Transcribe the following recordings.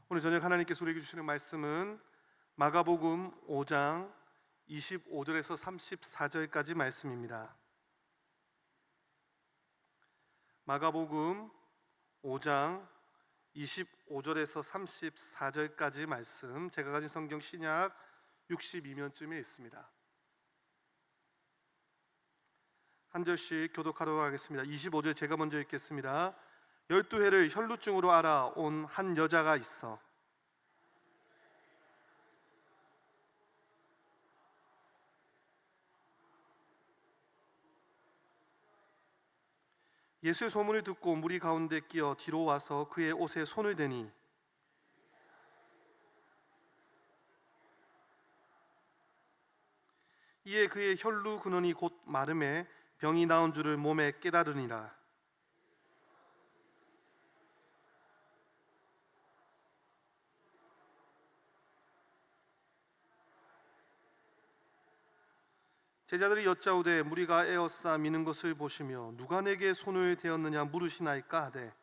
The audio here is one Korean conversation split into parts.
오늘 저녁 하나님께서 우리에게 주시는 말씀은 마가복음 5장 25절에서 34절까지 말씀입니다. 마가복음 5장 25절에서 34절까지 말씀, 제가 가진 성경 신약 62면쯤에 있습니다. 한 절씩 교독하도록 하겠습니다. 25절 제가 먼저 읽겠습니다. 12해를 혈루증으로 알아온 한 여자가 있어 예수의 소문을 듣고 무리 가운데 끼어 뒤로 와서 그의 옷에 손을 대니 이에 그의 혈루 근원이 곧 마름에 병이 나은 줄을 몸에 깨달으니라. 제자들이 여짜오되 무리가 에어싸 미는 것을 보시며 누가 내게 손을 대었느냐 물으시나이까 하되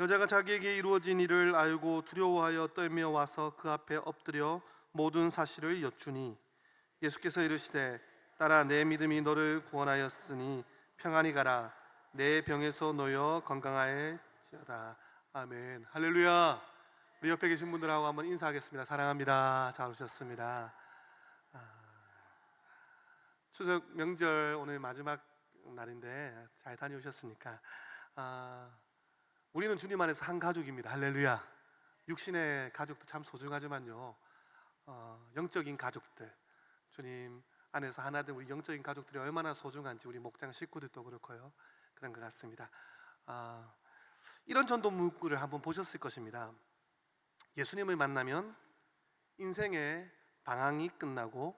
여자가 자기에게 이루어진 일을 알고 두려워하여 떨며 와서 그 앞에 엎드려 모든 사실을 여쭈니 예수께서 이르시되 딸아 내 믿음이 너를 구원하였으니 평안히 가라 내 병에서 놓여 건강하여지어다. 아멘. 할렐루야. 우리 옆에 계신 분들하고 한번 인사하겠습니다. 사랑합니다. 잘 오셨습니다. 추석 명절 오늘 마지막 날인데 잘 다녀오셨습니까? 우리는 주님 안에서 한 가족입니다. 할렐루야. 육신의 가족도 참 소중하지만요, 영적인 가족들, 주님 안에서 하나 된 우리 영적인 가족들이 얼마나 소중한지 우리 목장 식구들도 그렇고요, 그런 것 같습니다. 이런 전도 문구를 한번 보셨을 것입니다. 예수님을 만나면 인생의 방황이 끝나고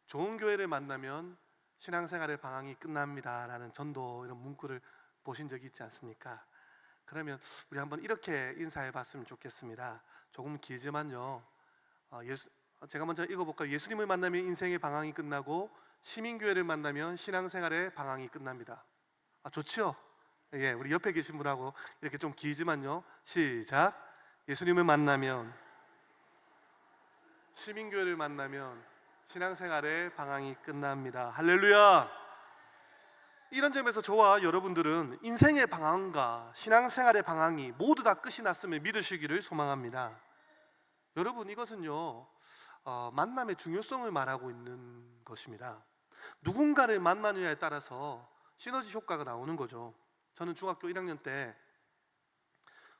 좋은 교회를 만나면 신앙생활의 방황이 끝납니다 라는 전도 이런 문구를 보신 적이 있지 않습니까? 그러면 우리 한번 이렇게 인사해 봤으면 좋겠습니다. 조금 길지만요, 제가 먼저 읽어볼까요? 예수님을 만나면 인생의 방황이 끝나고 시민교회를 만나면 신앙생활의 방황이 끝납니다. 좋죠? 예, 우리 옆에 계신 분하고 이렇게 좀 길지만요, 시작. 예수님을 만나면 시민교회를 만나면 신앙생활의 방황이 끝납니다. 할렐루야. 이런 점에서 저와 여러분들은 인생의 방황과 신앙생활의 방황이 모두 다 끝이 났음을 믿으시기를 소망합니다. 여러분, 이것은요, 만남의 중요성을 말하고 있는 것입니다. 누군가를 만나느냐에 따라서 시너지 효과가 나오는 거죠. 저는 중학교 1학년 때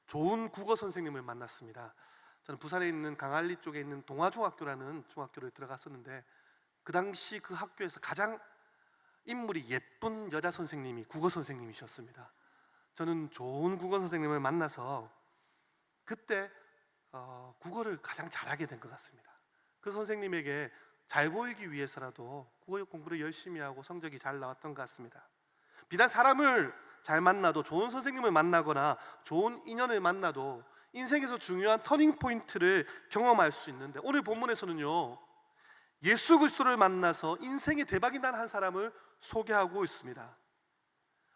좋은 국어 선생님을 만났습니다. 저는 부산에 있는 강안리 쪽에 있는 동화중학교라는 중학교를 들어갔었는데, 그 당시 그 학교에서 가장 인물이 예쁜 여자 선생님이 국어 선생님이셨습니다. 저는 좋은 국어 선생님을 만나서 그때 국어를 가장 잘하게 된 것 같습니다. 그 선생님에게 잘 보이기 위해서라도 국어 공부를 열심히 하고 성적이 잘 나왔던 것 같습니다. 비단 사람을 잘 만나도, 좋은 선생님을 만나거나 좋은 인연을 만나도 인생에서 중요한 터닝 포인트를 경험할 수 있는데, 오늘 본문에서는요, 예수 그리스도를 만나서 인생의 대박이 난 한 사람을 소개하고 있습니다.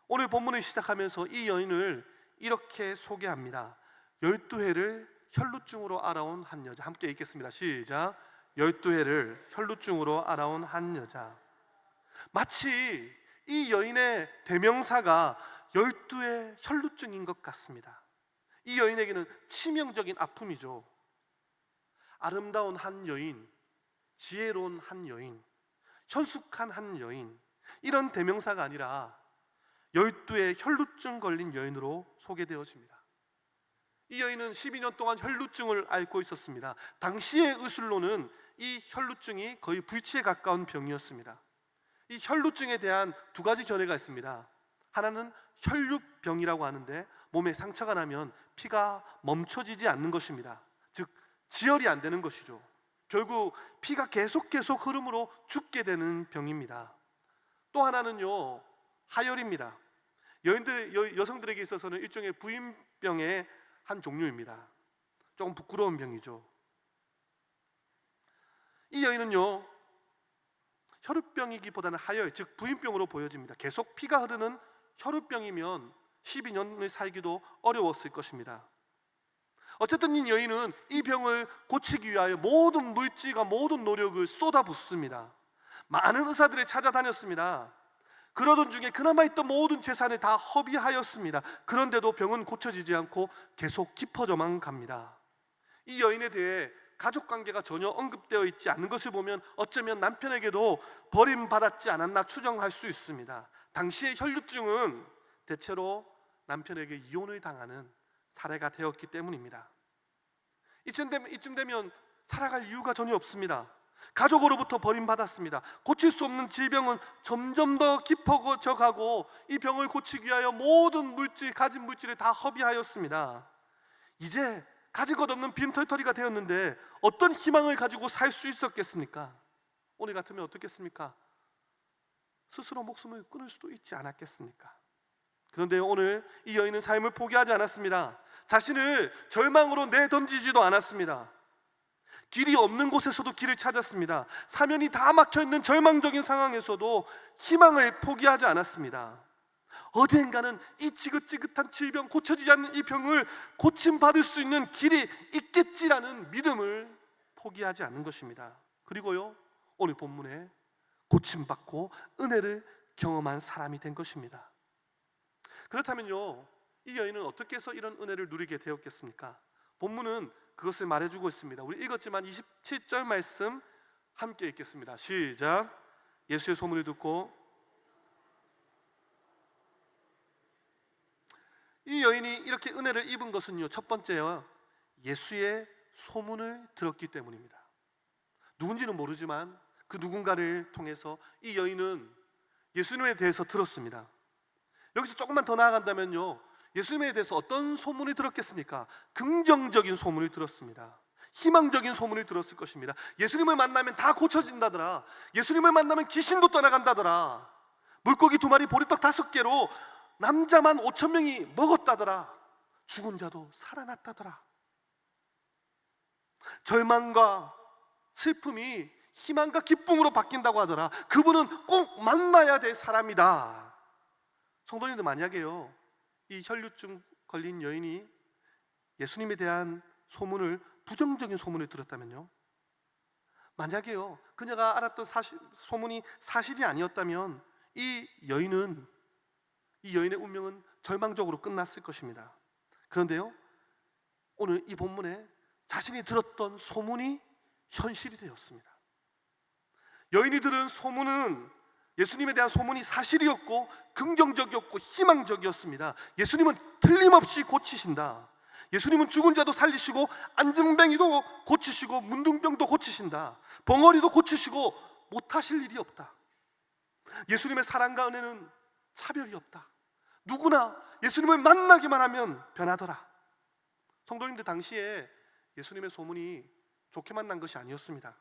오늘 본문을 시작하면서 이 여인을 이렇게 소개합니다. 12해를 혈루증으로 알아온 한 여자. 함께 읽겠습니다. 시작. 12해를 혈루증으로 알아온 한 여자. 마치 이 여인의 대명사가 12의 혈루증인 것 같습니다. 이 여인에게는 치명적인 아픔이죠. 아름다운 한 여인, 지혜로운 한 여인, 현숙한 한 여인, 이런 대명사가 아니라 12의 혈루증 걸린 여인으로 소개되어집니다. 이 여인은 12년 동안 혈루증을 앓고 있었습니다. 당시의 의술로는 이 혈루증이 거의 불치에 가까운 병이었습니다. 이 혈루증에 대한 두 가지 견해가 있습니다. 하나는 혈루병이라고 하는데, 몸에 상처가 나면 피가 멈춰지지 않는 것입니다. 즉 지혈이 안 되는 것이죠. 결국 피가 계속 흐름으로 죽게 되는 병입니다. 또 하나는요, 하혈입니다. 여성들에게 있어서는 일종의 부인병의 한 종류입니다. 조금 부끄러운 병이죠. 이 여인은요, 혈우병이기보다는 하혈, 즉 부인병으로 보여집니다. 계속 피가 흐르는 혈우병이면 12년을 살기도 어려웠을 것입니다. 어쨌든 이 여인은 이 병을 고치기 위하여 모든 물질과 모든 노력을 쏟아붓습니다. 많은 의사들을 찾아다녔습니다. 그러던 중에 그나마 있던 모든 재산을 다 허비하였습니다. 그런데도 병은 고쳐지지 않고 계속 깊어져만 갑니다. 이 여인에 대해 가족관계가 전혀 언급되어 있지 않은 것을 보면 어쩌면 남편에게도 버림받았지 않았나 추정할 수 있습니다. 당시의 혈류증은 대체로 남편에게 이혼을 당하는 사례가 되었기 때문입니다. 이쯤 되면 살아갈 이유가 전혀 없습니다. 가족으로부터 버림받았습니다. 고칠 수 없는 질병은 점점 더 깊어져 가고 이 병을 고치기 위하여 모든 가진 물질을 다 허비하였습니다. 이제 가질 것 없는 빈털터리가 되었는데 어떤 희망을 가지고 살 수 있었겠습니까? 오늘 같으면 어떻겠습니까? 스스로 목숨을 끊을 수도 있지 않았겠습니까? 그런데 오늘 이 여인은 삶을 포기하지 않았습니다. 자신을 절망으로 내던지지도 않았습니다. 길이 없는 곳에서도 길을 찾았습니다. 사면이 다 막혀있는 절망적인 상황에서도 희망을 포기하지 않았습니다. 어디엔가는 이 지긋지긋한 질병, 고쳐지지 않는 이 병을 고침받을 수 있는 길이 있겠지라는 믿음을 포기하지 않는 것입니다. 그리고요, 오늘 본문에 고침받고 은혜를 경험한 사람이 된 것입니다. 그렇다면요, 이 여인은 어떻게 해서 이런 은혜를 누리게 되었겠습니까? 본문은 그것을 말해주고 있습니다. 우리 읽었지만 27절 말씀 함께 읽겠습니다. 시작. 예수의 소문을 듣고 이 여인이 이렇게 은혜를 입은 것은요, 첫 번째요, 예수의 소문을 들었기 때문입니다. 누군지는 모르지만 그 누군가를 통해서 이 여인은 예수님에 대해서 들었습니다. 여기서 조금만 더 나아간다면요, 예수님에 대해서 어떤 소문이 들었겠습니까? 긍정적인 소문을 들었습니다. 희망적인 소문을 들었을 것입니다. 예수님을 만나면 다 고쳐진다더라. 예수님을 만나면 귀신도 떠나간다더라. 물고기 2마리 보리떡 5개로 남자만 5,000명이 먹었다더라. 죽은 자도 살아났다더라. 절망과 슬픔이 희망과 기쁨으로 바뀐다고 하더라. 그분은 꼭 만나야 될 사람이다. 성도님들, 만약에요, 이 혈류증 걸린 여인이 예수님에 대한 소문을, 부정적인 소문을 들었다면요, 만약에요, 그녀가 알았던 소문이 사실이 아니었다면 이 여인의 운명은 절망적으로 끝났을 것입니다. 그런데요, 오늘 이 본문에 자신이 들었던 소문이 현실이 되었습니다. 여인이 들은 소문은, 예수님에 대한 소문이 사실이었고 긍정적이었고 희망적이었습니다. 예수님은 틀림없이 고치신다. 예수님은 죽은 자도 살리시고 안증뱅이도 고치시고 문둥병도 고치신다. 벙어리도 고치시고 못하실 일이 없다. 예수님의 사랑과 은혜는 차별이 없다. 누구나 예수님을 만나기만 하면 변하더라. 성도님들, 당시에 예수님의 소문이 좋게 만난 것이 아니었습니다.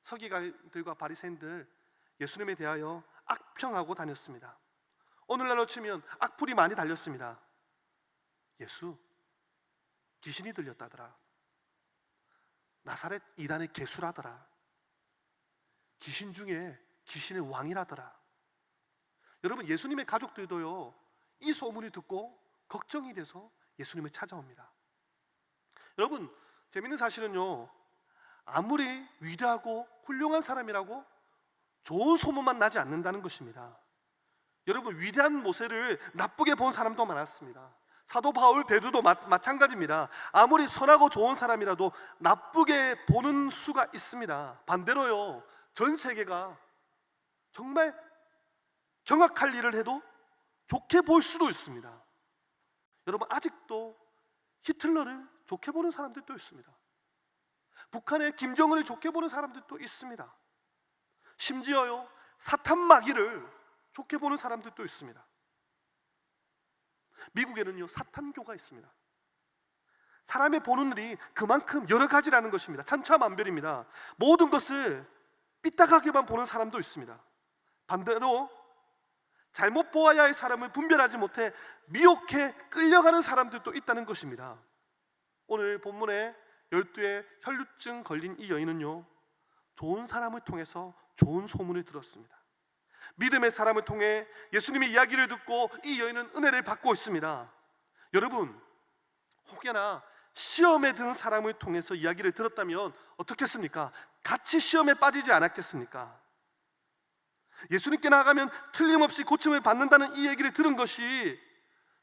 서기관들과 바리새인들 예수님에 대하여 악평하고 다녔습니다. 오늘날로 치면 악플이 많이 달렸습니다. 예수, 귀신이 들렸다더라. 나사렛 이단의 개수라더라. 귀신 중에 귀신의 왕이라더라. 여러분, 예수님의 가족들도요, 이 소문을 듣고 걱정이 돼서 예수님을 찾아옵니다. 여러분, 재밌는 사실은요, 아무리 위대하고 훌륭한 사람이라고 좋은 소문만 나지 않는다는 것입니다. 여러분, 위대한 모세를 나쁘게 본 사람도 많았습니다. 사도 바울, 베드로도 마찬가지입니다. 아무리 선하고 좋은 사람이라도 나쁘게 보는 수가 있습니다. 반대로요, 전 세계가 정말 경악할 일을 해도 좋게 볼 수도 있습니다. 여러분, 아직도 히틀러를 좋게 보는 사람들도 있습니다. 북한의 김정은을 좋게 보는 사람들도 있습니다. 심지어요, 사탄 마귀를 좋게 보는 사람들도 있습니다. 미국에는요, 사탄교가 있습니다. 사람의 보는 일이 그만큼 여러 가지라는 것입니다. 천차만별입니다. 모든 것을 삐딱하게만 보는 사람도 있습니다. 반대로 잘못 보아야 할 사람을 분별하지 못해 미혹해 끌려가는 사람들도 있다는 것입니다. 오늘 본문에 12의 혈류증 걸린 이 여인은요, 좋은 사람을 통해서 좋은 소문을 들었습니다. 믿음의 사람을 통해 예수님의 이야기를 듣고 이 여인은 은혜를 받고 있습니다. 여러분, 혹여나 시험에 든 사람을 통해서 이야기를 들었다면 어떻겠습니까? 같이 시험에 빠지지 않았겠습니까? 예수님께 나아가면 틀림없이 고침을 받는다는 이 얘기를 들은 것이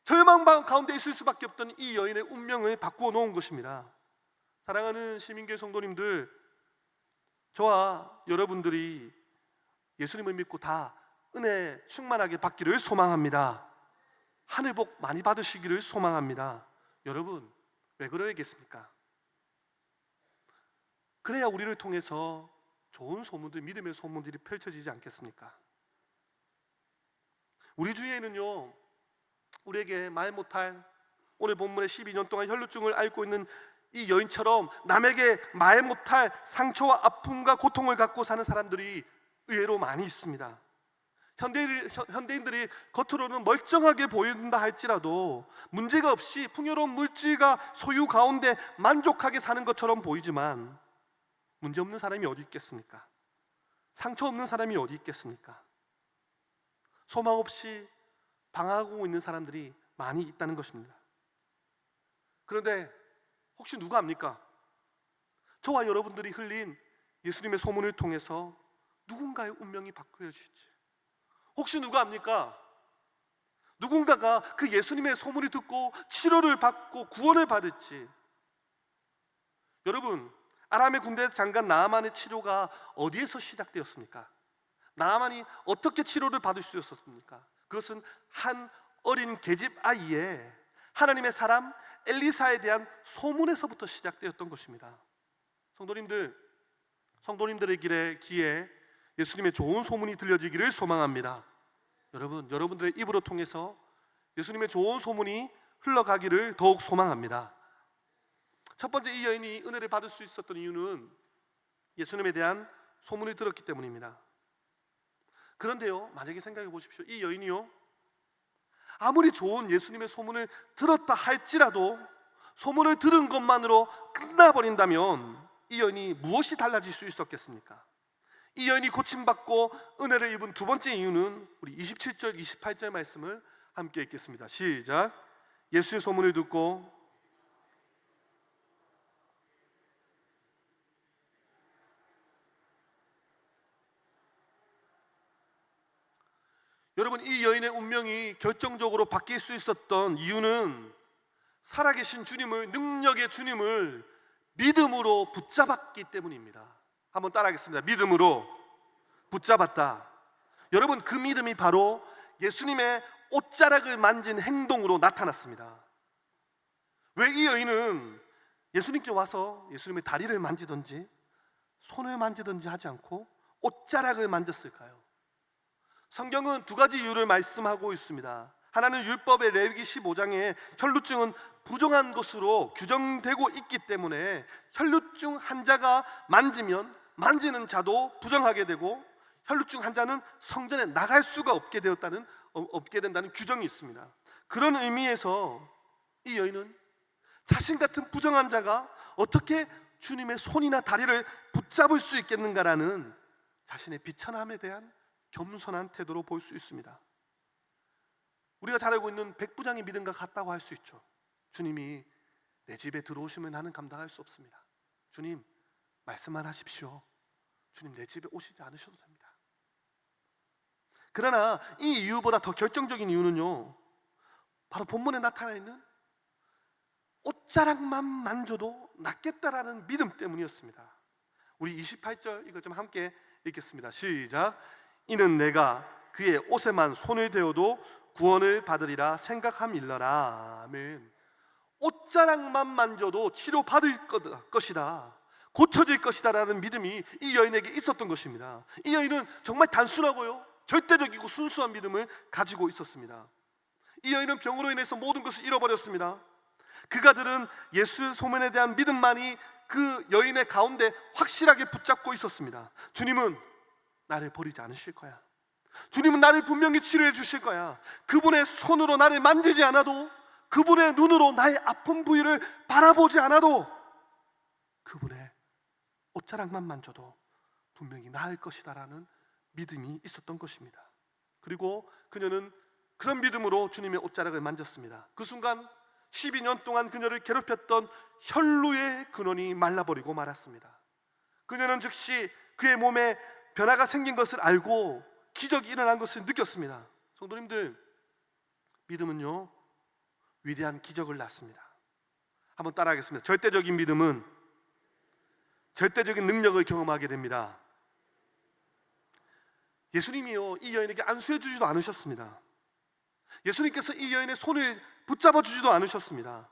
절망 가운데 있을 수밖에 없던 이 여인의 운명을 바꾸어 놓은 것입니다. 사랑하는 시민교회 성도님들, 저와 여러분들이 예수님을 믿고 다 은혜 충만하게 받기를 소망합니다. 하늘 복 많이 받으시기를 소망합니다. 여러분, 왜 그러겠습니까? 그래야 우리를 통해서 좋은 소문들, 믿음의 소문들이 펼쳐지지 않겠습니까? 우리 주위에는요, 우리에게 말 못할, 오늘 본문의 12년 동안 혈루증을 앓고 있는 이 여인처럼 남에게 말 못할 상처와 아픔과 고통을 갖고 사는 사람들이 의외로 많이 있습니다. 현대인들이 겉으로는 멀쩡하게 보인다 할지라도 문제가 없이 풍요로운 물질과 소유 가운데 만족하게 사는 것처럼 보이지만 문제 없는 사람이 어디 있겠습니까? 상처 없는 사람이 어디 있겠습니까? 소망 없이 방황하고 있는 사람들이 많이 있다는 것입니다. 그런데 혹시 누가 압니까? 저와 여러분들이 흘린 예수님의 소문을 통해서 누군가의 운명이 바뀌어질지 혹시 누가 압니까? 누군가가 그 예수님의 소문을 듣고 치료를 받고 구원을 받을지. 여러분, 아람의 군대 장관 나아만의 치료가 어디에서 시작되었습니까? 나아만이 어떻게 치료를 받을 수 있었습니까? 그것은 한 어린 계집 아이의 하나님의 사람 엘리사에 대한 소문에서부터 시작되었던 것입니다. 성도님들의 귀에 예수님의 좋은 소문이 들려지기를 소망합니다. 여러분, 여러분들의 입으로 통해서 예수님의 좋은 소문이 흘러가기를 더욱 소망합니다. 첫 번째, 이 여인이 은혜를 받을 수 있었던 이유는 예수님에 대한 소문을 들었기 때문입니다. 그런데요, 만약에 생각해 보십시오. 이 여인이요, 아무리 좋은 예수님의 소문을 들었다 할지라도 소문을 들은 것만으로 끝나버린다면 이 여인이 무엇이 달라질 수 있었겠습니까? 이 여인이 고침받고 은혜를 입은 두 번째 이유는 우리 27절, 28절 말씀을 함께 읽겠습니다. 시작. 예수의 소문을 듣고 여러분, 이 여인의 운명이 결정적으로 바뀔 수 있었던 이유는 살아계신 주님을, 능력의 주님을 믿음으로 붙잡았기 때문입니다. 한번 따라하겠습니다. 믿음으로 붙잡았다. 여러분, 그 믿음이 바로 예수님의 옷자락을 만진 행동으로 나타났습니다. 왜 이 여인은 예수님께 와서 예수님의 다리를 만지든지 손을 만지든지 하지 않고 옷자락을 만졌을까요? 성경은 두 가지 이유를 말씀하고 있습니다. 하나는 율법의 레위기 15장에 혈루증은 부정한 것으로 규정되고 있기 때문에 혈루증 환자가 만지면 만지는 자도 부정하게 되고 혈루증 환자는 성전에 나갈 수가 없게 된다는 규정이 있습니다. 그런 의미에서 이 여인은 자신 같은 부정한 자가 어떻게 주님의 손이나 다리를 붙잡을 수 있겠는가라는 자신의 비천함에 대한 겸손한 태도로 볼 수 있습니다. 우리가 잘 알고 있는 백부장의 믿음과 같다고 할 수 있죠. 주님이 내 집에 들어오시면 나는 감당할 수 없습니다. 주님, 말씀만 하십시오. 주님, 내 집에 오시지 않으셔도 됩니다. 그러나 이 이유보다 더 결정적인 이유는요, 바로 본문에 나타나 있는 옷자락만 만져도 낫겠다라는 믿음 때문이었습니다. 우리 28절 이것 좀 함께 읽겠습니다. 시작. 이는 내가 그의 옷에만 손을 대어도 구원을 받으리라 생각함일러라. 아멘. 옷자락만 만져도 치료받을 것이다, 고쳐질 것이다 라는 믿음이 이 여인에게 있었던 것입니다. 이 여인은 정말 단순하고요, 절대적이고 순수한 믿음을 가지고 있었습니다. 이 여인은 병으로 인해서 모든 것을 잃어버렸습니다. 그가 들은 예수의 소문에 대한 믿음만이 그 여인의 가운데 확실하게 붙잡고 있었습니다. 주님은 나를 버리지 않으실 거야. 주님은 나를 분명히 치료해 주실 거야. 그분의 손으로 나를 만지지 않아도, 그분의 눈으로 나의 아픈 부위를 바라보지 않아도, 그분의 옷자락만 만져도 분명히 나을 것이다 라는 믿음이 있었던 것입니다. 그리고 그녀는 그런 믿음으로 주님의 옷자락을 만졌습니다. 그 순간 12년 동안 그녀를 괴롭혔던 혈루의 근원이 말라버리고 말았습니다. 그녀는 즉시 그의 몸에 변화가 생긴 것을 알고 기적이 일어난 것을 느꼈습니다. 성도님들, 믿음은요 위대한 기적을 낳습니다. 한번 따라하겠습니다. 절대적인 믿음은 절대적인 능력을 경험하게 됩니다. 예수님이요 이 여인에게 안수해 주지도 않으셨습니다. 예수님께서 이 여인의 손을 붙잡아 주지도 않으셨습니다.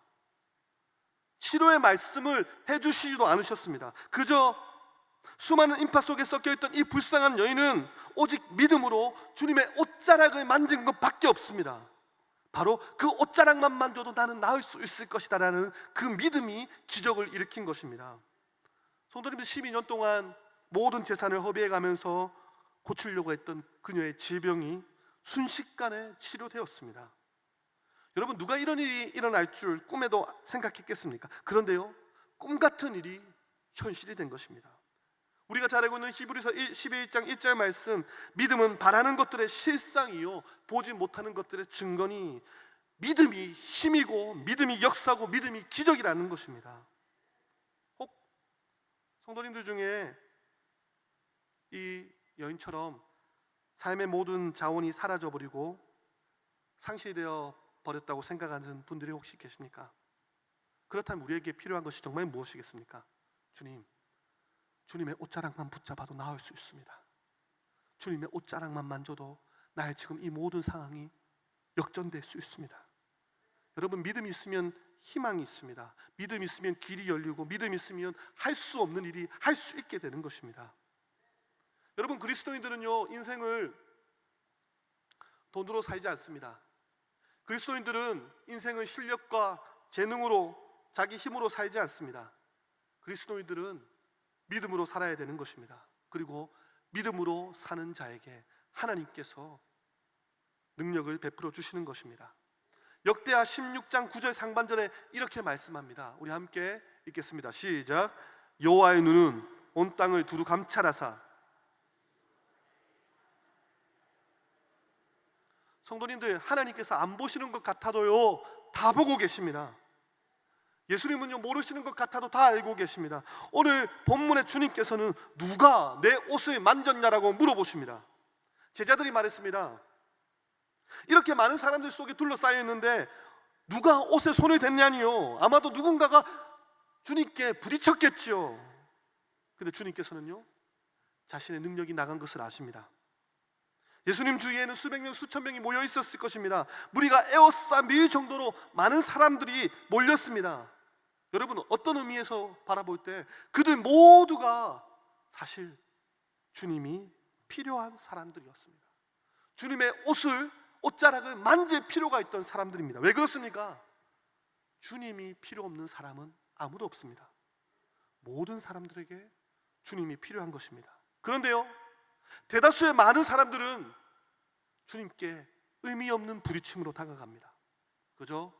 치료의 말씀을 해주시지도 않으셨습니다. 그저 수많은 인파 속에 섞여있던 이 불쌍한 여인은 오직 믿음으로 주님의 옷자락을 만진 것밖에 없습니다. 바로 그 옷자락만 만져도 나는 나을 수 있을 것이다 라는 그 믿음이 기적을 일으킨 것입니다. 성도님들, 12년 동안 모든 재산을 허비해가면서 고치려고 했던 그녀의 질병이 순식간에 치료되었습니다. 여러분, 누가 이런 일이 일어날 줄 꿈에도 생각했겠습니까? 그런데요, 꿈 같은 일이 현실이 된 것입니다. 우리가 잘 알고 있는 히브리서 11장 1절 말씀, 믿음은 바라는 것들의 실상이요 보지 못하는 것들의 증거니 믿음이 힘이고 믿음이 역사고 믿음이 기적이라는 것입니다. 혹 성도님들 중에 이 여인처럼 삶의 모든 자원이 사라져버리고 상실되어 버렸다고 생각하는 분들이 혹시 계십니까? 그렇다면 우리에게 필요한 것이 정말 무엇이겠습니까? 주님의 옷자락만 붙잡아도 나을 수 있습니다. 주님의 옷자락만 만져도 나의 지금 이 모든 상황이 역전될 수 있습니다. 여러분, 믿음이 있으면 희망이 있습니다. 믿음이 있으면 길이 열리고 믿음이 있으면 할 수 없는 일이 할 수 있게 되는 것입니다. 여러분, 그리스도인들은요 인생을 돈으로 살지 않습니다. 그리스도인들은 인생을 실력과 재능으로 자기 힘으로 살지 않습니다. 그리스도인들은 믿음으로 살아야 되는 것입니다. 그리고 믿음으로 사는 자에게 하나님께서 능력을 베풀어 주시는 것입니다. 역대하 16장 9절 상반절에 이렇게 말씀합니다. 우리 함께 읽겠습니다. 시작. 여호와의 눈은 온 땅을 두루 감찰하사. 성도님들, 하나님께서 안 보시는 것 같아도요 다 보고 계십니다. 예수님은요 모르시는 것 같아도 다 알고 계십니다. 오늘 본문의 주님께서는 누가 내 옷을 만졌냐라고 물어보십니다. 제자들이 말했습니다. 이렇게 많은 사람들 속에 둘러싸여 있는데 누가 옷에 손을 댔냐니요? 아마도 누군가가 주님께 부딪혔겠지요. 근데 주님께서는요 자신의 능력이 나간 것을 아십니다. 예수님 주위에는 수백 명 수천 명이 모여 있었을 것입니다. 무리가 에워싸밀 정도로 많은 사람들이 몰렸습니다. 여러분, 어떤 의미에서 바라볼 때 그들 모두가 사실 주님이 필요한 사람들이었습니다. 주님의 옷자락을 만질 필요가 있던 사람들입니다. 왜 그렇습니까? 주님이 필요 없는 사람은 아무도 없습니다. 모든 사람들에게 주님이 필요한 것입니다. 그런데요, 대다수의 많은 사람들은 주님께 의미 없는 부딪힘으로 다가갑니다. 그죠?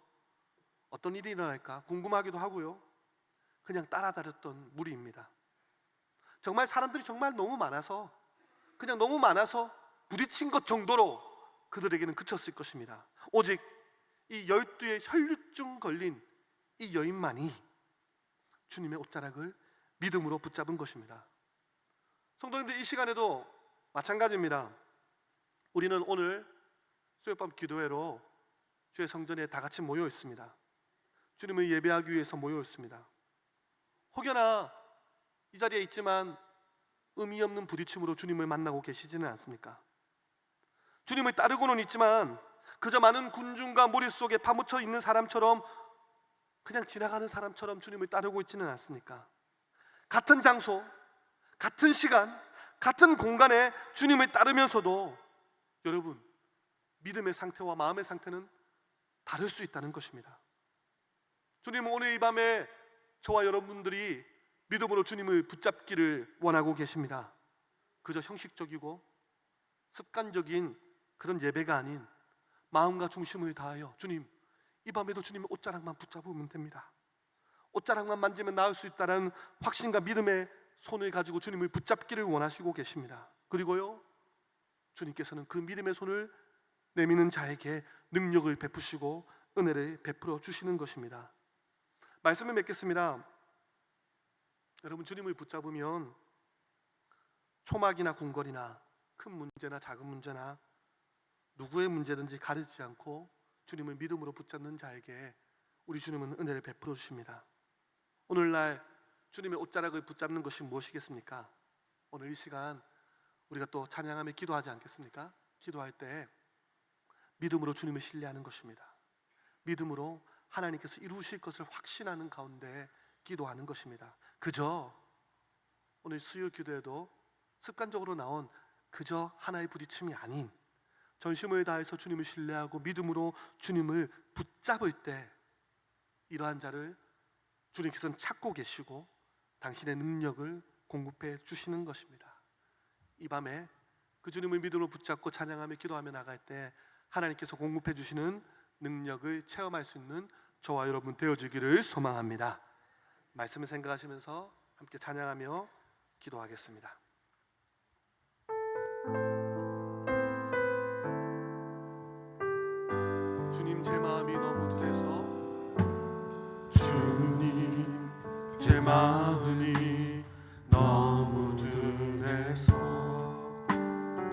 어떤 일이 일어날까 궁금하기도 하고요, 그냥 따라다녔던 무리입니다. 정말 사람들이 정말 너무 많아서 부딪힌 것 정도로 그들에게는 그쳤을 것입니다. 오직 이 12의 혈류증 걸린 이 여인만이 주님의 옷자락을 믿음으로 붙잡은 것입니다. 성도님들, 이 시간에도 마찬가지입니다. 우리는 오늘 수요밤 기도회로 주의 성전에 다 같이 모여 있습니다. 주님을 예배하기 위해서 모여 있습니다. 혹여나 이 자리에 있지만 의미 없는 부딪힘으로 주님을 만나고 계시지는 않습니까? 주님을 따르고는 있지만 그저 많은 군중과 무리 속에 파묻혀 있는 사람처럼, 그냥 지나가는 사람처럼 주님을 따르고 있지는 않습니까? 같은 장소, 같은 시간, 같은 공간에 주님을 따르면서도 여러분, 믿음의 상태와 마음의 상태는 다를 수 있다는 것입니다. 주님은 오늘 이 밤에 저와 여러분들이 믿음으로 주님을 붙잡기를 원하고 계십니다. 그저 형식적이고 습관적인 그런 예배가 아닌 마음과 중심을 다하여 주님, 이 밤에도 주님의 옷자락만 붙잡으면 됩니다. 옷자락만 만지면 나을 수 있다는 확신과 믿음의 손을 가지고 주님을 붙잡기를 원하시고 계십니다. 그리고요, 주님께서는 그 믿음의 손을 내미는 자에게 능력을 베푸시고 은혜를 베풀어 주시는 것입니다. 말씀을 맺겠습니다. 여러분, 주님을 붙잡으면 초막이나 궁궐이나 큰 문제나 작은 문제나 누구의 문제든지 가리지 않고 주님을 믿음으로 붙잡는 자에게 우리 주님은 은혜를 베풀어 주십니다. 오늘날 주님의 옷자락을 붙잡는 것이 무엇이겠습니까? 오늘 이 시간 우리가 또 찬양하며 기도하지 않겠습니까? 기도할 때 믿음으로 주님을 신뢰하는 것입니다. 믿음으로 하나님께서 이루실 것을 확신하는 가운데 기도하는 것입니다. 그저 오늘 수요 기도에도 습관적으로 나온 그저 하나의 부딪힘이 아닌 전심을 다해서 주님을 신뢰하고 믿음으로 주님을 붙잡을 때 이러한 자를 주님께서는 찾고 계시고 당신의 능력을 공급해 주시는 것입니다. 이 밤에 그 주님을 믿음으로 붙잡고 찬양하며 기도하며 나갈 때 하나님께서 공급해 주시는 능력을 체험할 수 있는 저와 여러분 되어주기를 소망합니다. 말씀을 생각하시면서 함께 찬양하며 기도하겠습니다. 주님, 제 마음이 너무 둔해서 주님, 제 마음이 너무 둔해서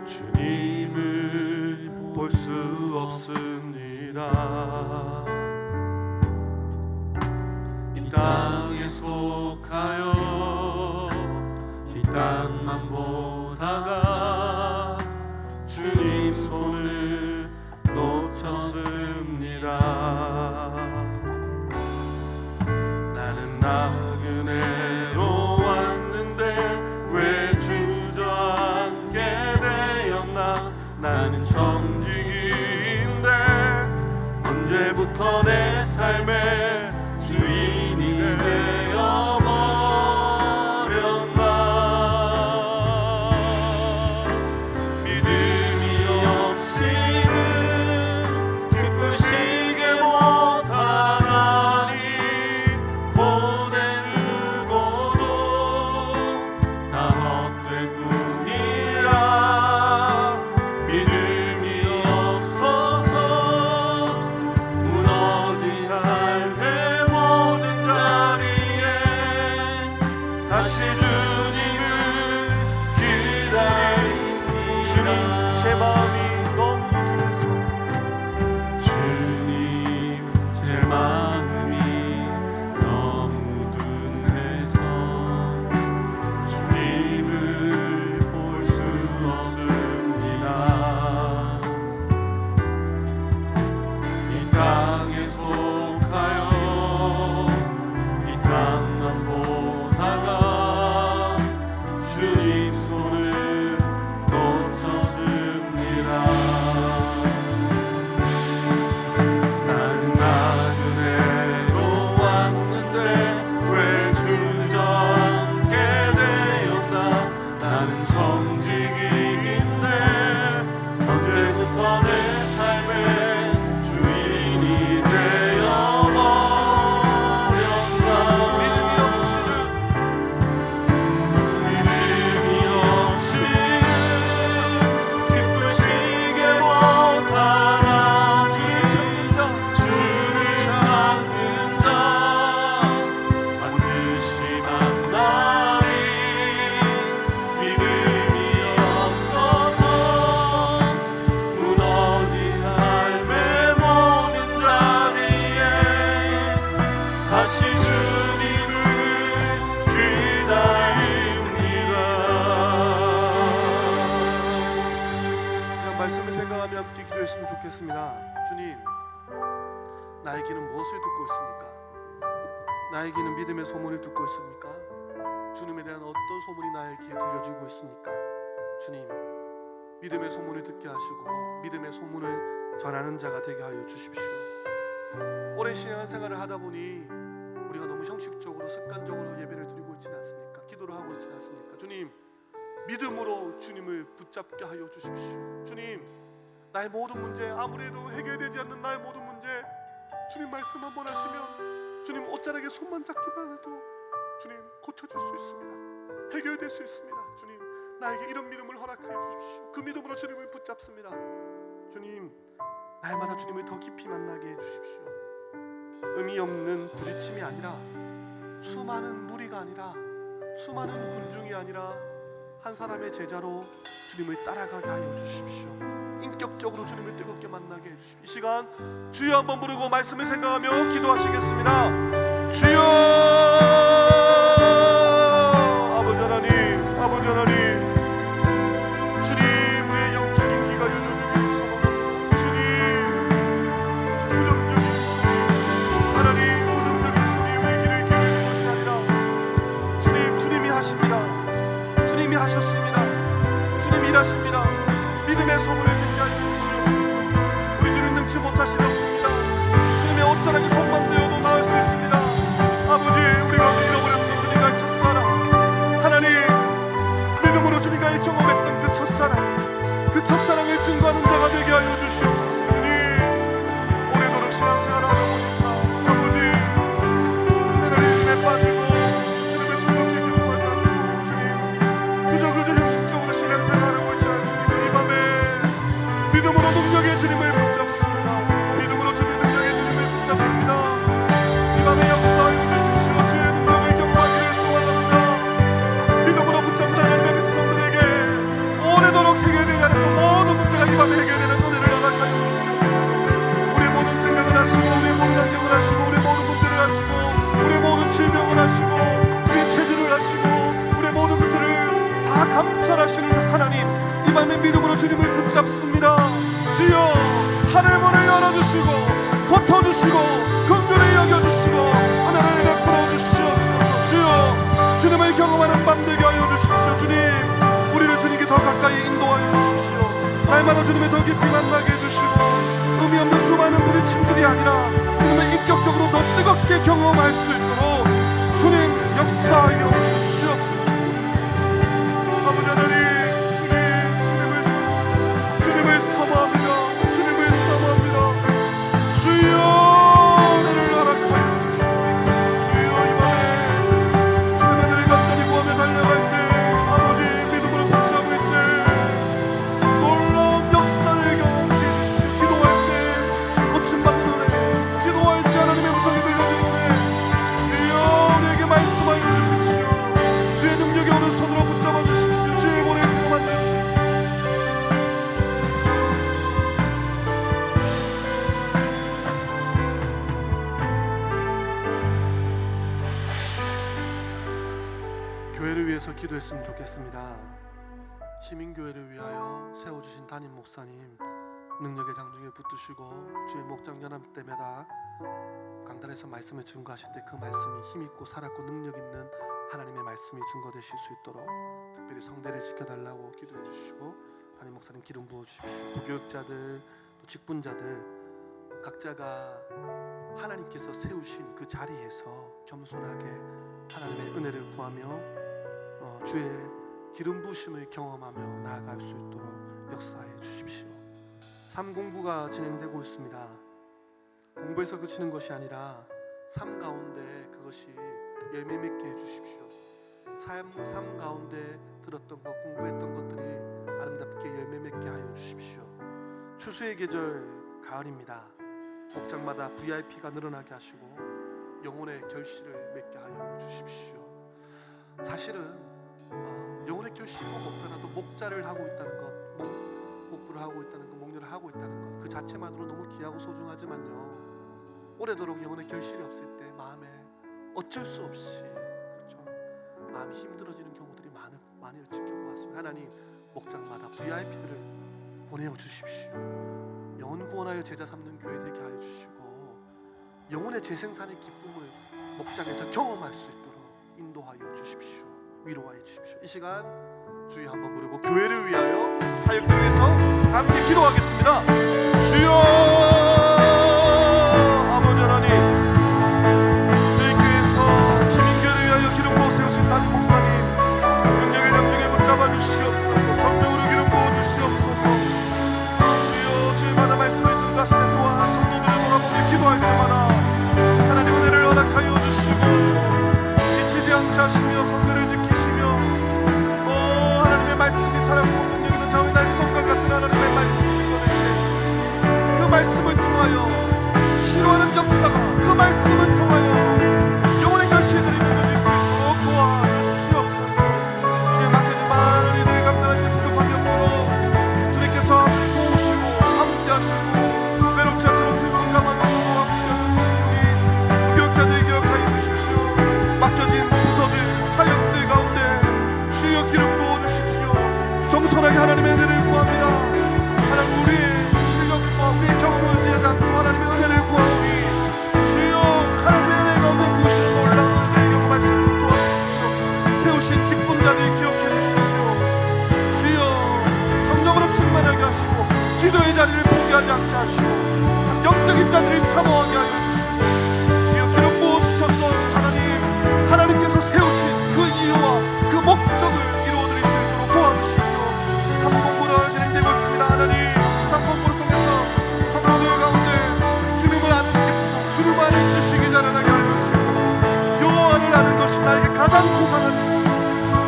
주님을 볼 수 없습니다. 이 땅에 속하여 이 땅만 보다가 주님 손을 놓쳤습니다. 나는 나그네로 왔는데 왜 주저앉게 되었나. 나는 청지기인데 언제부터 내 삶의 주인이 되어버렸나. 믿음이 없이는 기쁘시게 못하나니 고대 쓰고도 다 헛될 뿐이라. 믿음이 없어서 무너진 삶의 모든 자리에 다시 주님을 기다립니다. 주님, 제 마음이 너무 둔해서 주님, 제 마음이 너무 둔해서 주님을 볼 수 없습니다. 이 땅에 속하여 이 땅만 보다가 주님 손을 놓쳤습니다. 나는 나그네로 왔는데 왜 주저앉게 되었나. 나는 청지기인데 언제부터 내 삶의 주인이 되어버렸나. 믿음이 없이는 기쁘시게 못하나. 주를 찾는 자 반드시 만나리. 믿음이 없어서 무너진 삶의 모든 자리에 다시 주님을 기다립니다. 그냥 말씀을 생각하며 함께 기도했으면 좋겠습니다. 주님, 나의 귀는 무엇을 듣고 있습니까? 나의 귀는 믿음의 소문을 듣고 있습니까? 주님에 대한 어떤 소문이 나의 귀에 들려지고 있습니까? 주님, 믿음의 소문을 듣게 하시고 믿음의 소문을 전하는 자가 되게 하여 주십시오. 오랜 신앙생활을 하다 보니 우리가 너무 형식적으로 습관적으로 예배를 드리고 있지는 않습니까? 기도를 하고 있지는 않습니까? 주님, 믿음으로 주님을 붙잡게 하여 주십시오. 주님, 나의 모든 문제, 아무래도 해결되지 않는 나의 모든 문제, 주님 말씀 한번 하시면 주님 옷자락에 손만 잡기만 해도 주님 고쳐줄 수 있습니다. 해결될 수 있습니다. 주님, 나에게 이런 믿음을 허락하여 주십시오. 그 믿음으로 주님을 붙잡습니다. 주님, 날마다 주님을 더 깊이 만나게 해주십시오. 의미 없는 부딪힘이 아니라, 수많은 무리가 아니라, 수많은 군중이 아니라 한 사람의 제자로 주님을 따라가게 하여 주십시오. 인격적으로 주님을 뜨겁게 만나게 해주십시오. 이 시간 주여 한번 부르고 말씀을 생각하며 기도하시겠습니다. 주여, 아버지 하나님, 아버지 하나님, 주님, 우리의 영적인 귀가 열려주길 소망합니다. 주님, 부정적인 소리, 하나님, 부정적인 소리 우리의 귀를 기울이는 것이 아니라 주님, 주님이 하십니다. 주님이 하셨습니다. 주님이 일하십니다. 믿음의 소문을 듣게 하여 주시옵소서. 우리 주님 능치 못하실 리 없습니다. 주님의 옷자락에 손만 대어도 나을 수 있습니다. 아버지, 우리가 잃어버렸던 주님과의 첫사랑, 하나님, 믿음으로 주님과의 경험했던 그 첫사랑, 그 첫사랑을 증거하는 자가 되게 하여 주시옵소서. 주님, 오래도록 신앙생활을 하다 보니까 아버지, 내가 빠지고 주님을 뜨겁게 경험하지 않고 주님, 그저 형식적으로 신앙생활을 하지 않습니다. 이 밤에 믿음으로 능력의 주님을 붙잡습니다. 믿음으로 주님 능력의 주님을 붙잡습니다. 이 밤에 역사하여 주십시오. 주의 능력을 경험하기를 소원합니다. 믿음으로 붙잡는 하나님의 백성들에게 오래도록 해결되지 않았던 모든 문제가 이 밤에 해결되는 은혜를 허락하여 주시옵소서. 우리의 모든 생각을 하시고, 우리의 모든 환경을 하시고, 우리의 모든 문제를 하시고, 우리의 모든 질병을 하시고, 우리의 체질을 하시고, 우리의 모든 것들을 다 감찰하시는 하나님, 이 밤에 믿음으로 주님을 붙잡습니다. 주여, 하늘문을 열어주시고 고쳐주시고 긍휼히 여겨주시고 은혜를 베풀어 주시옵소서. 주여, 주님을 경험하는 밤 되게 하여 주십시오. 주님, 우리를 주님께 더 가까이 인도하여 주십시오. 날마다 주님을 더 깊이 만나게 해주시고, 의미 없는 수많은 부딪힘들이 아니라 주님을 인격적으로 더 뜨겁게 경험할 수 있도록 주님 역사하여 주시옵소서. 아버지 하나님, 주님을 사모합니다. 주님을 사모합니다. 주여, 은혜를 허락하여 주옵소서. 주여, 이 밤에 주님의 은혜를 간절히 구하며 달려갈 때, 아버지, 믿음으로 붙잡을 때 놀라운 역사를 경험케 해주십시오. 기도할 때 고침받는 은혜, 기도할 때 하나님의 음성이 들려주는 은혜, 주여, 우리에게 말씀하여 주십시오. 주의 능력의 오른손으로 붙잡아 주십시오. 주의 몸에 경험하여 주십시오. 교회를 위해서 기도했으면 좋겠습니다. 시민교회를 위하여 세워주신 담임 목사님, 능력의 장중에 붙드시고 주의 목장 연합 때마다 강단에서 말씀을 증거하실 때 그 말씀이 힘있고 살았고 능력 있는 하나님의 말씀이 증거되실 수 있도록 특별히 성대를 지켜달라고 기도해 주시고, 담임 목사님 기름 부어주십시오. 부교육자들, 또 직분자들 각자가 하나님께서 세우신 그 자리에서 겸손하게 하나님의 은혜를 구하며 주의 기름 부으심을 경험하며 나아갈 수 있도록 역사해 주십시오. 삶 공부가 진행되고 있습니다. 공부에서 그치는 것이 아니라 삶 가운데 그것이 열매 맺게 해 주십시오. 삶 가운데 들었던 것, 공부했던 것들이 아름답게 열매 맺게 하여 주십시오. 추수의 계절 가을입니다. 목장마다 VIP가 늘어나게 하시고 영혼의 결실을 맺게 하여 주십시오. 사실은 영혼의 결실이 없더라도 목자를 하고 있다는 것, 목부를 하고 있다는 것, 목련을 하고 있다는 것, 그 자체만으로 너무 귀하고 소중하지만요, 오래도록 영혼의 결실이 없을 때 마음에 어쩔 수 없이, 그렇죠, 마음이 힘들어지는 경우들이 많이 지켜보았습니다. 하나님, 목장마다 VIP들을 보내어 주십시오. 영혼 구원하여 제자 삼는 교회 되게 하여 주시고, 영혼의 재생산의 기쁨을 목장에서 경험할 수 있도록 인도하여 주십시오. 위로하여 주십시오. 이 시간 주여 한번 부르고 교회를 위하여, 사역들을 위해서 함께 기도하겠습니다. 주여, 아버지 하나님, 저희 교회에서 시민교회를 위하여 기름 부어 세우신 담임 목사님, 능력의 장중에 붙잡아 주시옵소서. 성령으로 기름 부어 주시옵소서. 주여, 주일마다 말씀을 증거하시는 또한 성도들을 돌아보며 기도할 때마다 하나님 은혜를 허락하여 주시고 지치지 않게 하시며 성대를 지키시며 하나님의 말씀 역사가 그 말씀을 통하여 영혼의 결실들이 맺어질 수 있도록 도와주시옵소서. 주의 맡겨진 많은 일을 감당할 때 부족함이 없도록 주님께서 도우시고 함께하시고 외롭지 않도록 주 손 감아주시고 함께하여 주시니 무교역자들 기억하여 주십시오. 맡겨진 부서들 사역들 가운데 주여 기름 부어주십시오. 겸손하게 하나님의 은혜를 구합니다. 하나님 우리의 실력과 우리의 경험을 지하지 않고 하나님의 은혜를 구하오니 주여 하나님의 은혜 가운데 부으시는 놀라운 은혜를 경험할 수 있도록 도와주십시오. 세우신 직분자들 기억해 주십시오. 주여 성령으로 충만하게 하시고 기도의 자리를 포기하지 않게 하시고 영적인 자들을 사모하게 하여 주시고 주여 기름 부어주셔서 하나님께서 세우신 그 이유와 그 목적을 이루어드릴 수 있도록 도와주십시오. 삼공부가 진행되고 있습니다. 하나님 삼공부를 통해서 성도들 가운데 주님을 아는 기쁨, 주님 아는 지식이 자라나게 하여 주시고 여호와를 아는 것이 나에게 가장 고상한 일,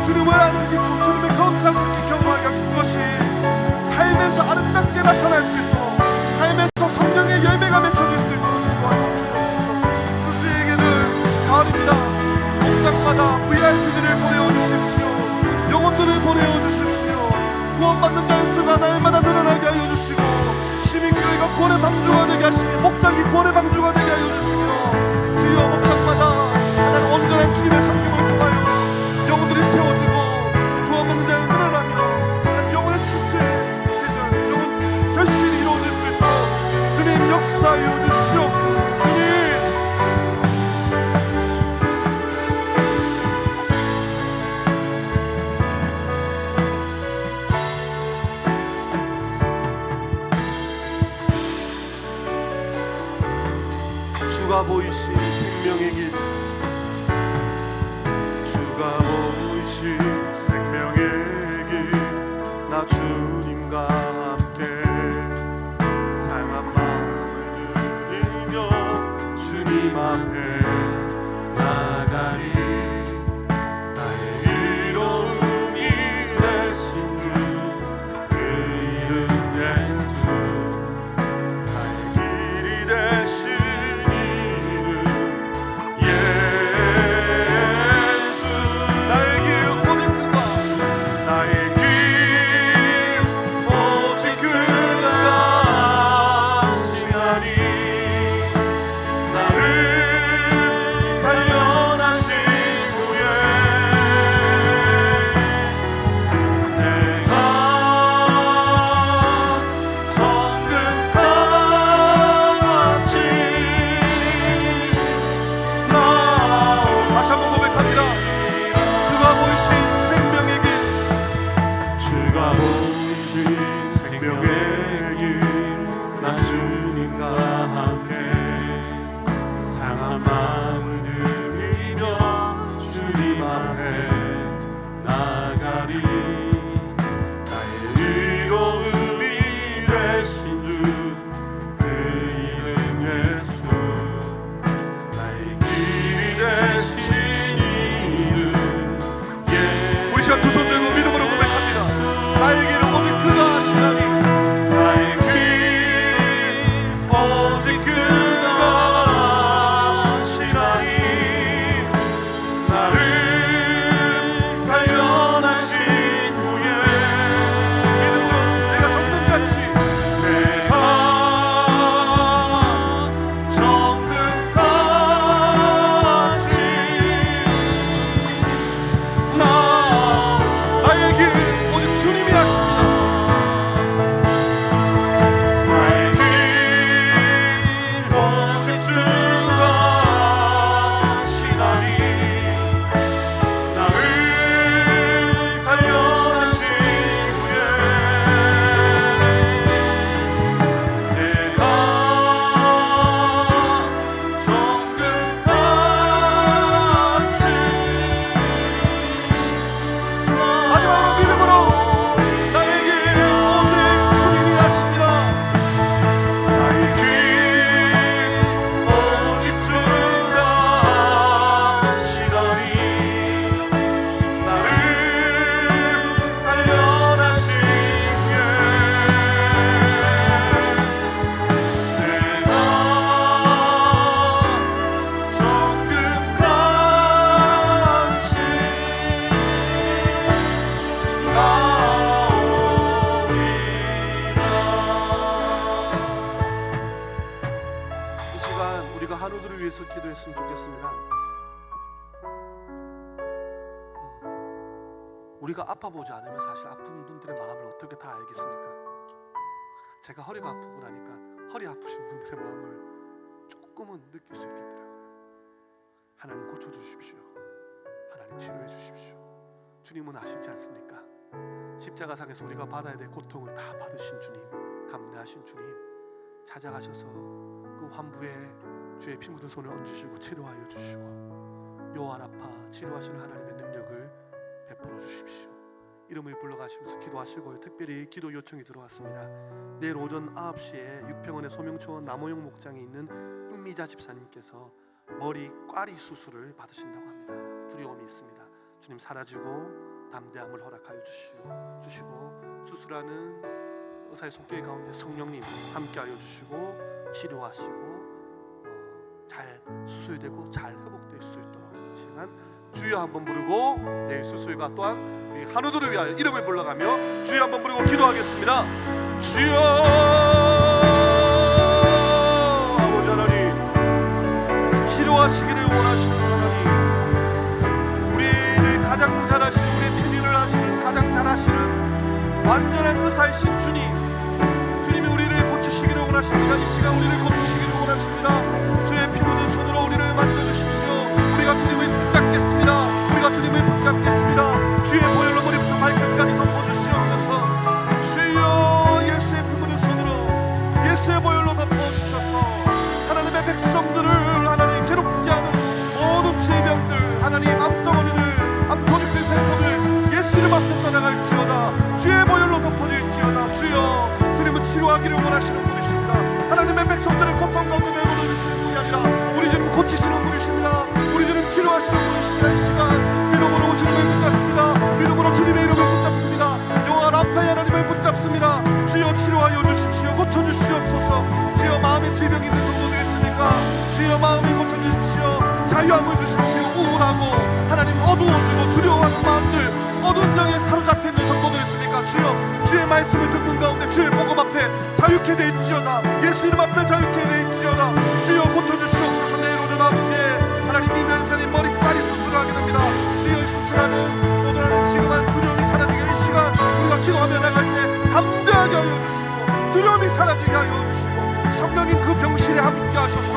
주님을 아는 기쁨, 주님의 거룩한 것을 경험하게 하신 것이 삶에서 아름답게 나타날 수 있도록 삶에서 성령의 열매가 맺혀질 수 있도록 도와주시옵소서. 수수에게들 가을입니다. 목장마다 VIP들을 보내어 주십시오. 영혼들을 보내어 주십시오. 구원받는 자의 수가 날마다 늘어나게 하여 주시고 시민교회가 구원의 방주가 되게 하시며 목장이 구원의 방주가 되게 하여 주시며 주여 목장마다 하나님 온전한 주님의 섬김을 통하여 영혼들이 세워지고 구원받는 자가 늘어나며 영혼의 출세 대전 영혼 결실이 이루어질 수 있도록 주님 역사하여 주시옵소서. 주님 주가 보이신 생명의 길, 주가 보이신 생명의 길, 나 주님과 함께 상한 마음을 들이며 주님 앞에 나가리. 나의 이로움이 되신 주, 그 이름 예수, 나의 길이 되신 나를 시간 우리가 한우들을 위해서 기도했으면 좋겠습니다. 우리가 아파보지 않으면 사실 아픈 분들의 마음을 어떻게 다 알겠습니까? 제가 허리가 아프고 나니까 허리 아프신 분들의 마음을 조금은 느낄 수 있겠더라고요. 하나님 고쳐주십시오. 하나님 치료해 주십시오. 주님은 아시지 않습니까? 십자가상에서 우리가 받아야 될 고통을 다 받으신 주님, 감내하신 주님 찾아가셔서 그 환부에 주의 피 묻은 손을 얹으시고 치료하여 주시고 요한아파 치료하시는 하나님의 능력을 베풀어 주십시오. 이름을 불러가시면서 기도하시고요. 특별히 기도 요청이 들어왔습니다. 내일 오전 9시에 육평원의 소명초원 남호영 목장에 있는 임미자 집사님께서 머리 꽈리 수술을 받으신다고 합니다. 두려움이 있습니다. 주님 사라지고 담대함을 허락하여 주시고 수술하는 의사의 손길 가운데 성령님 함께하여 주시고 치료하시고 잘 수술되고 잘 회복될 수 있도록 이 시간 주여 한번 부르고 내일 수술과 또한 우리 한우들을 위하여 이름을 불러가며 주여 한번 부르고 기도하겠습니다. 주여 아버지 하나님 치료하시기를 원하시는 하나님, 우리를 가장 잘 아시는, 우리의 체질을 아시는 가장 잘 아시는 완전한 의사이신 주님이 우리를 고치시기를 원하십니다. 이 시간 우리를 고치시기를 원하십니다. 주의 피 묻은 손으로 우리를 만져주십시오. 우리가 주님을 붙잡겠습니다. 우리가 주님을 붙잡겠습니다. 주의 보혈로 머리부터 발끝까지 덮어주시옵소서. 주여 예수의 피 묻은 손으로 예수의 보혈로 덮어주셔서 하나님의 백성들을 하나님 괴롭게 하는 모든 질병들, 하나님 암덩어리들, 암조직들, 세포들 예수 이름 앞에 떠나갈지어다. 주의 보혈로 덮어질지어다. 주여 주님은 치료하기를 원하시는 분이십니다. 하나님의 백성들을 고통 가운데 내버려두시는 분이 아니라 우리 주님 고치시는 분이십니다. 우리 주님 치료하시는 분이십니다. 이 시간 믿음으로 주님을 붙잡습니다. 믿음으로 주님의 이름을 붙잡습니다. 영원 아파의 하나님을 붙잡습니다. 주여 치료하여 주십시오. 고쳐주시옵소서. 주여 마음에 질병이 있는 정도도 있으니까 주여 마음을 고쳐주십시오. 자유함을 주십시오. 우울하고 하나님 어두워지고 두려워하는 마음들, 어두운 영에 사로잡혀 있는 성도들 있습니까? 주여 주의 말씀을 듣는 가운데 주의 복음 앞에 자유케 되지어다. 예수 이름 앞에 자유케 되지어다. 주여 고쳐주시옵소서. 내일 오전 9시에 하나님 임변사님 머리까지 수술하게 됩니다. 주여 수술하는 모든 하나님 지금은 두려움이 사라지게 이 시간 우리가 기도하며 나갈 때 담대하게 하여 주시고 두려움이 사라지게 하여 주시고 성령님 그 병실에 함께 하셔서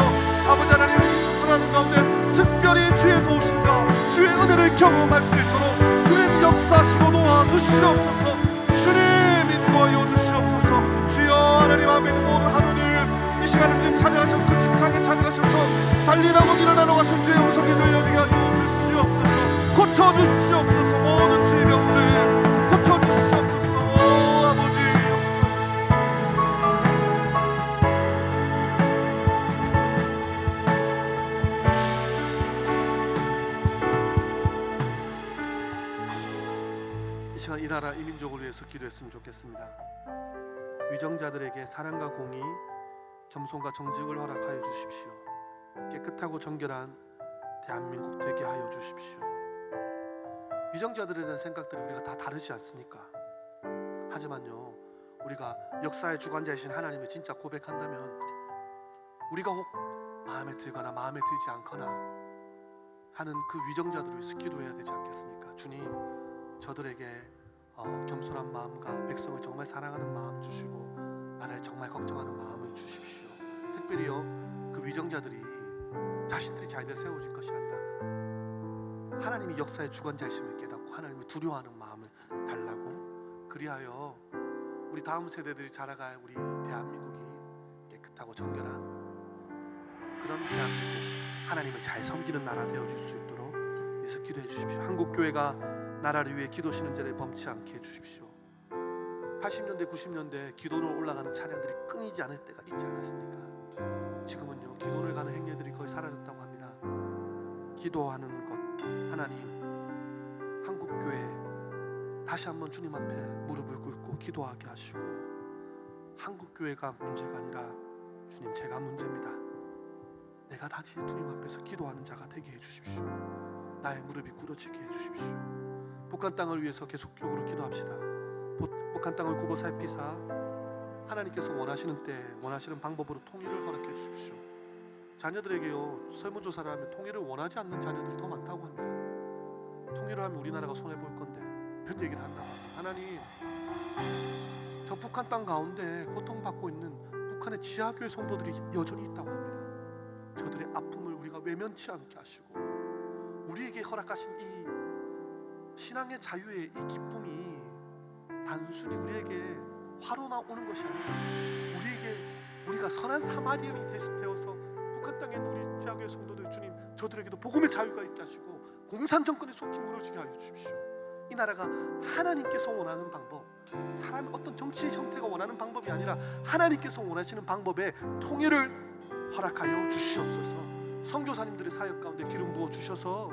아버지 하나님 이 수술하는 가운데 특별히 주의 도우심과 주의 은혜를 경험할 수 있도록 주님 역사하시고 도와주시옵소서. 주님 인도하여 주시옵소서. 주여 하나님 앞에 있는 모든 하루들 이 시간에 주님 찾아가셔서 그 침상에 찾아가셔서 달리라고 일어나러 가신 주의 음성이 들려지게 하여 주시옵소서. 고쳐주시옵소서. 모든 질병들 고쳐주시옵소서. 오 아버지 이 시간 이 나라 이 민족을 위해서 기도했으면 좋겠습니다. 위정자들에게 사랑과 공의, 겸손과 정직을 허락하여 주십시오. 깨끗하고 정결한 대한민국 되게 하여 주십시오. 위정자들에 대한 생각들이 우리가 다 다르지 않습니까? 하지만요 우리가 역사의 주관자이신 하나님을 진짜 고백한다면 우리가 혹 마음에 들거나 마음에 들지 않거나 하는 그 위정자들을 위해서 기도해야 되지 않겠습니까? 주님 저들에게 겸손한 마음과 백성을 정말 사랑하는 마음 주시고 나라를 정말 걱정하는 마음을 주십시오. 특별히요 그 위정자들이 자신들이 잘 세워질 것이 아니라 하나님이 역사의 주관자이심을 깨닫고 하나님을 두려워하는 마음을 달라고, 그리하여 우리 다음 세대들이 자라갈 우리 대한민국이 깨끗하고 정결한 그런 대한민국, 하나님을 잘 섬기는 나라 되어줄 수 있도록 위해서 기도해 주십시오. 한국교회가 나라를 위해 기도시는 자를 범치 않게 해주십시오. 80년대 90년대 기도로 올라가는 차량들이 끊이지 않을 때가 있지 않았습니까? 지금은요 기도를 가는 행렬들이 거의 사라졌다고 합니다. 기도하는 것, 하나님 한국교회 다시 한번 주님 앞에 무릎을 꿇고 기도하게 하시고, 한국교회가 문제가 아니라 주님 제가 문제입니다. 내가 다시 주님 앞에서 기도하는 자가 되게 해주십시오. 나의 무릎이 꿇어지게 해주십시오. 북한 땅을 위해서 계속적으로 기도합시다. 북한 땅을 굽어 살피사 하나님께서 원하시는 때 원하시는 방법으로 통일을 허락해 주십시오. 자녀들에게요, 설문조사를 하면 통일을 원하지 않는 자녀들이 더 많다고 합니다. 통일을 하면 우리나라가 손해볼 건데 이런 얘기를 한다고 합니다. 하나님, 저 북한 땅 가운데 고통받고 있는 북한의 지하교회 성도들이 여전히 있다고 합니다. 저들의 아픔을 우리가 외면치 않게 하시고 우리에게 허락하신 이 신앙의 자유의 이 기쁨이 단순히 우리에게 화로나 오는 것이 아니라 우리가 선한 사마리아인이 되어서 북한 땅에 있는 우리 지하교회 성도들, 주님, 저들에게도 복음의 자유가 있게 하시고 공산 정권의 속히 무너지게 하여 주십시오. 이 나라가 하나님께서 원하는 방법, 사람의 어떤 정치의 형태가 원하는 방법이 아니라 하나님께서 원하시는 방법에 통일을 허락하여 주시옵소서. 선교사님들의 사역 가운데 기름 부어 주셔서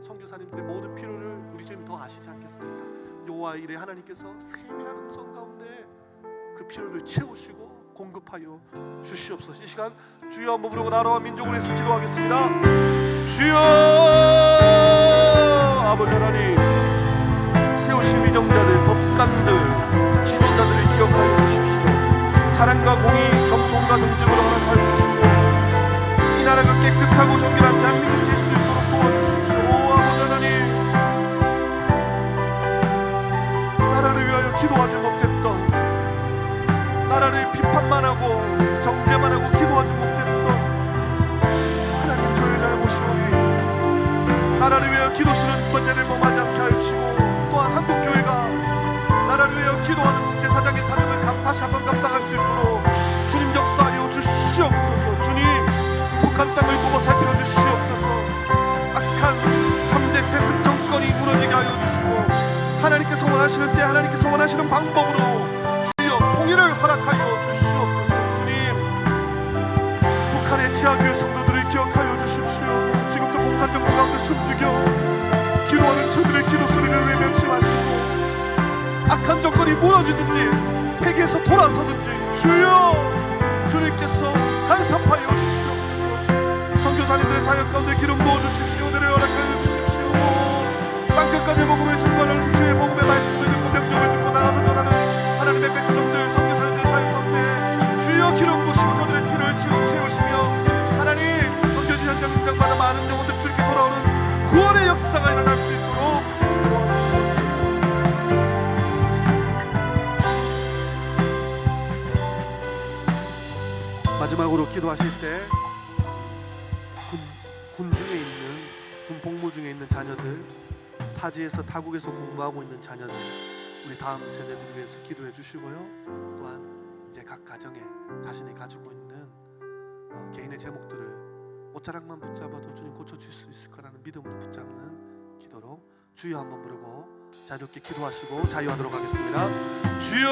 선교사님들의 모든 필요를 우리 주님 더 아시지 않겠습니까? 여호와의 일에 하나님께서 세밀한 음성 가운데 그 필요를 채우시고 공급하여 주시옵소서. 이 시간 주여 한번 부르고 나라와 민족을 위해서 기도하겠습니다. 주여, 아버지 하나님, 세우신 위정자들, 법관들, 지도자들을 기억하여 주십시오. 사랑과 공의, 겸손과 정직을 허락하여 주시고 이 나라가 깨끗하고 정결한 대한민국 될 수 있도록 도와주십시오. 오 아버지 하나님, 나라를 위하여 기도하지 못했던, 나라를 비판만 하고 정죄만 하고 기도하지 못했던 하나님, 저의 잘못이오니 나라를 위하여 기도시는 번제를 범하지 않게 하여 주시고, 또한 한국교회가 나라를 위하여 기도하는 제사장의 사명을 다시 한번 감당할 수 있도록 주님 역사하여 주시옵소서. 주님, 북한 땅을 보고 살펴주시옵소서. 악한 3대 세습 정권이 무너지게 하여 주시고 하나님께서 원하시는 때 하나님께서 원하시는 방법으로 주여 통일을 허락하여 주시옵소서. 주님, 북한의 지하교회 성도들을 기억하여 주십시오. 지금도 공산정권 가운데 숨죽여 기도하는 저들의 기도 소리를 외면치 마시고 악한 정권이 무너지든지 폐기에서 돌아서든지 주여, 주님께서 간섭하여 주시옵소서. 선교사님들의 사역 가운데 기름 부어 주십시오. 은혜를 허락하여 주십시오. 땅끝까지 복음의 증거를, 주의 복음의 말씀을 듣고 명령을 듣고 나가서 전하는 하나님의 백성들, 선교사님들의 사역 가운데 주여 기름 부으시고 저들의 필요를 채우시며 하나님, 선교지 현장 등장마다 많은 영혼들 주께 돌아오는 구원의 역사가 일어날 수 있도록 도와주시옵소서. 마지막으로 기도하실 때 군 중에 있는, 군 복무 중에 있는 자녀들, 타지에서 타국에서 공부하고 있는 자녀들, 우리 다음 세대들 위해서 기도해 주시고요. 또한 이제 각 가정에 자신이 가지고 있는 개인의 제목들을 옷자락만 붙잡아도 주님 고쳐줄 수 있을 거라는 믿음으로 붙잡는 기도로 주여 한번 부르고 자유롭게 기도하시고 자유하도록 하겠습니다. 주여,